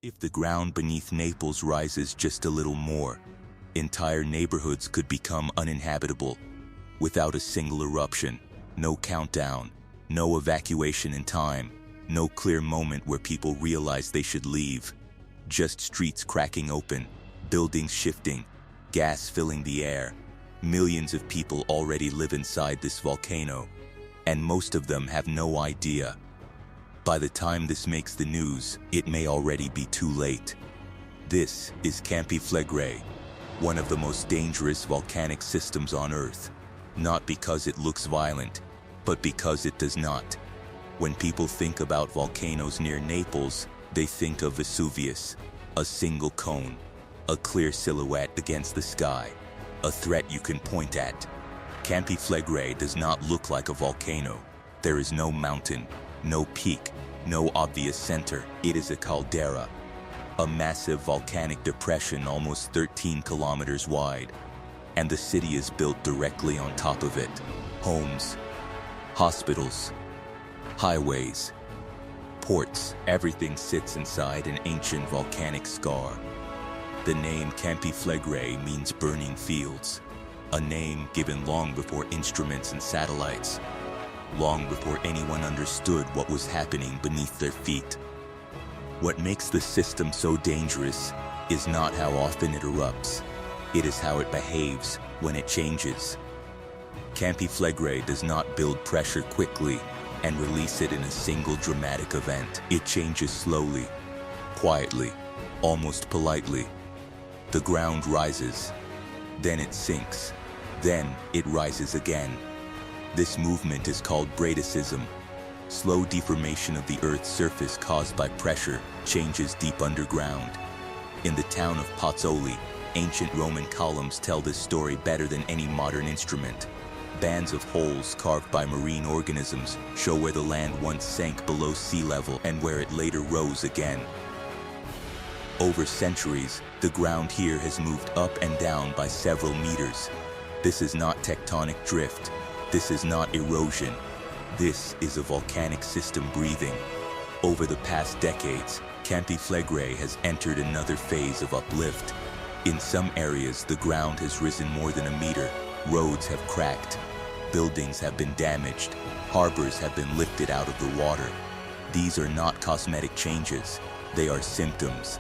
If the ground beneath Naples rises just a little more, entire neighborhoods could become uninhabitable. Without a single eruption, no countdown, no evacuation in time, no clear moment where people realize they should leave. Just streets cracking open, buildings shifting, gas filling the air. Millions of people already live inside this volcano, and most of them have no idea. By the time this makes the news, it may already be too late. This is Campi Flegrei, one of the most dangerous volcanic systems on Earth. Not because it looks violent, but because it does not. When people think about volcanoes near Naples, they think of Vesuvius, a single cone, a clear silhouette against the sky, a threat you can point at. Campi Flegrei does not look like a volcano. There is no mountain, no peak, no obvious center. It is a caldera, a massive volcanic depression almost 13 kilometers wide, and the city is built directly on top of it. Homes, hospitals, highways, ports, everything sits inside an ancient volcanic scar. The name Campi Flegrei means burning fields, a name given long before instruments and satellites, long before anyone understood what was happening beneath their feet. What makes the system so dangerous is not how often it erupts, it is how it behaves when it changes. Campi Flegrei does not build pressure quickly and release it in a single dramatic event. It changes slowly, quietly, almost politely. The ground rises, then it sinks, then it rises again. This movement is called bradyseism. Slow deformation of the Earth's surface caused by pressure changes deep underground. In the town of Pozzuoli, ancient Roman columns tell this story better than any modern instrument. Bands of holes carved by marine organisms show where the land once sank below sea level and where it later rose again. Over centuries, the ground here has moved up and down by several meters. This is not tectonic drift. This is not erosion. This is a volcanic system breathing. Over the past decades, Campi Flegrei has entered another phase of uplift. In some areas, the ground has risen more than a meter. Roads have cracked. Buildings have been damaged. Harbors have been lifted out of the water. These are not cosmetic changes. They are symptoms.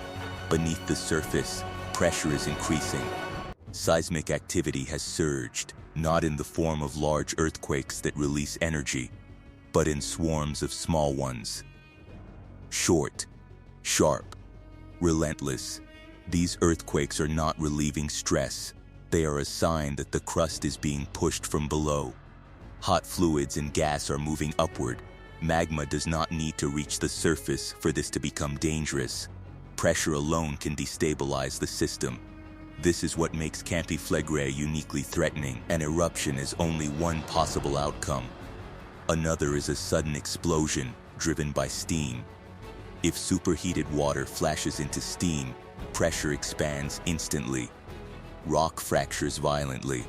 Beneath the surface, pressure is increasing. Seismic activity has surged, not in the form of large earthquakes that release energy, but in swarms of small ones. Short, sharp, relentless. These earthquakes are not relieving stress. They are a sign that the crust is being pushed from below. Hot fluids and gas are moving upward. Magma does not need to reach the surface for this to become dangerous. Pressure alone can destabilize the system. This is what makes Campi Flegrei uniquely threatening. An eruption is only one possible outcome. Another is a sudden explosion driven by steam. If superheated water flashes into steam, pressure expands instantly. Rock fractures violently.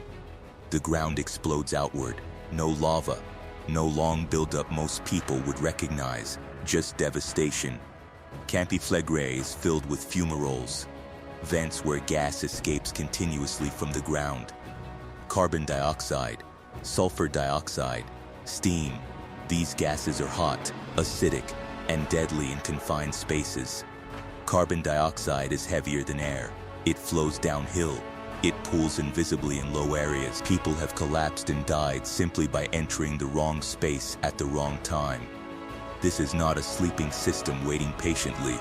The ground explodes outward. No lava, no long buildup most people would recognize, just devastation. Campi Flegrei is filled with fumaroles, vents where gas escapes continuously from the ground. Carbon dioxide, sulfur dioxide, steam. These gases are hot, acidic, and deadly in confined spaces. Carbon dioxide is heavier than air. It flows downhill. It pools invisibly in low areas. People have collapsed and died simply by entering the wrong space at the wrong time. This is not a sleeping system waiting patiently.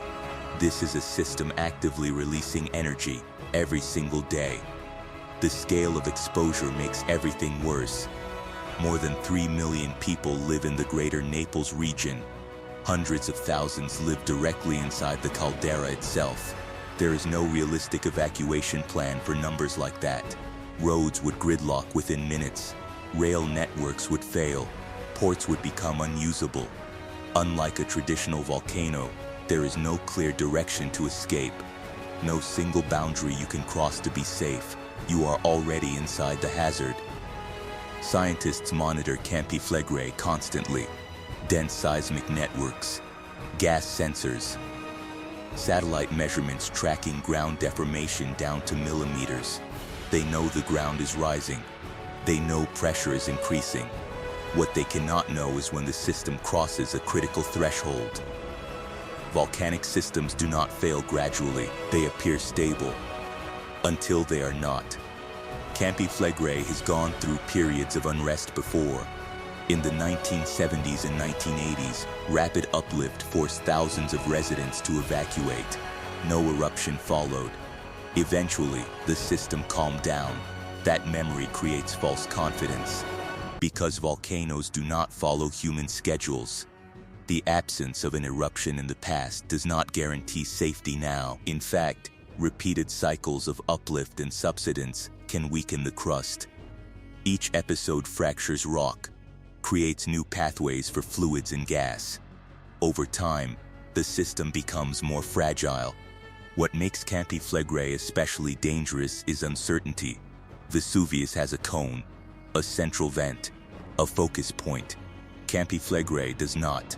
This is a system actively releasing energy every single day. The scale of exposure makes everything worse. More than 3 million people live in the greater Naples region. Hundreds of thousands live directly inside the caldera itself. There is no realistic evacuation plan for numbers like that. Roads would gridlock within minutes. Rail networks would fail. Ports would become unusable. Unlike a traditional volcano, there is no clear direction to escape. No single boundary you can cross to be safe. You are already inside the hazard. Scientists monitor Campi Flegrei constantly. Dense seismic networks, gas sensors, Satellite measurements tracking ground deformation down to millimeters. They know the ground is rising. They know pressure is increasing. What they cannot know is when the system crosses a critical threshold. Volcanic systems do not fail gradually. They appear stable until they are not. Campi Flegrei has gone through periods of unrest before. In the 1970s and 1980s, rapid uplift forced thousands of residents to evacuate. No eruption followed. Eventually, the system calmed down. That memory creates false confidence. Because volcanoes do not follow human schedules, the absence of an eruption in the past does not guarantee safety now. In fact, repeated cycles of uplift and subsidence can weaken the crust. Each episode fractures rock, creates new pathways for fluids and gas. Over time, the system becomes more fragile. What makes Campi Flegrei especially dangerous is uncertainty. Vesuvius has a cone, a central vent, a focus point. Campi Flegrei does not.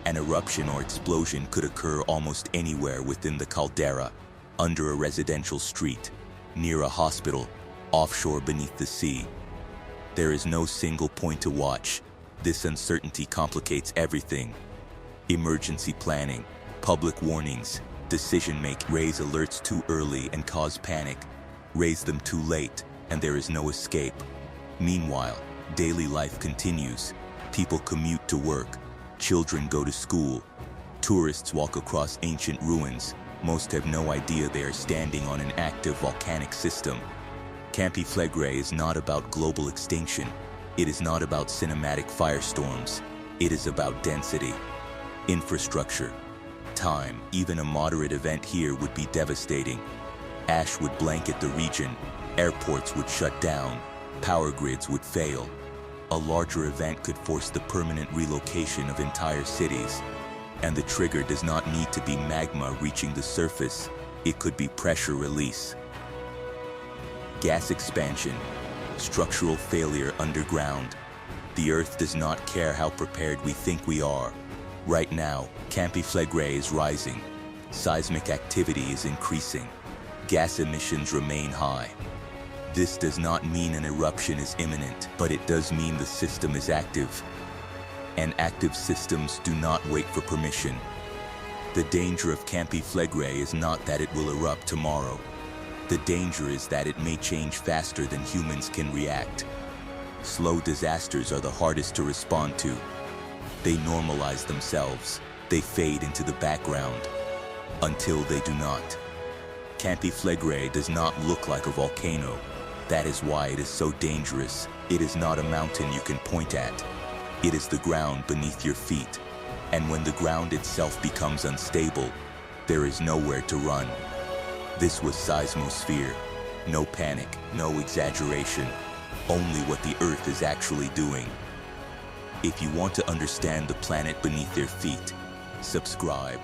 An eruption or explosion could occur almost anywhere within the caldera, under a residential street, near a hospital, offshore beneath the sea. There is no single point to watch. This uncertainty complicates everything. Emergency planning, public warnings, decision-making. Raise alerts too early and cause panic. Raise them too late, and there is no escape. Meanwhile, daily life continues. People commute to work. Children go to school. Tourists walk across ancient ruins. Most have no idea they are standing on an active volcanic system. Campi Flegrei is not about global extinction. It is not about cinematic firestorms. It is about density, infrastructure, time. Even a moderate event here would be devastating. Ash would blanket the region. Airports would shut down. Power grids would fail. A larger event could force the permanent relocation of entire cities. And the trigger does not need to be magma reaching the surface. It could be pressure release, gas expansion, structural failure underground. The Earth does not care how prepared we think we are. Right now, Campi Flegrei is rising. Seismic activity is increasing. Gas emissions remain high. This does not mean an eruption is imminent, but it does mean the system is active. And active systems do not wait for permission. The danger of Campi Flegrei is not that it will erupt tomorrow. The danger is that it may change faster than humans can react. Slow disasters are the hardest to respond to. They normalize themselves. They fade into the background until they do not. Campi Flegrei does not look like a volcano. That is why it is so dangerous. It is not a mountain you can point at. It is the ground beneath your feet. And when the ground itself becomes unstable, there is nowhere to run. This was SeismoSphere. No panic, no exaggeration. Only what the Earth is actually doing. If you want to understand the planet beneath your feet, subscribe.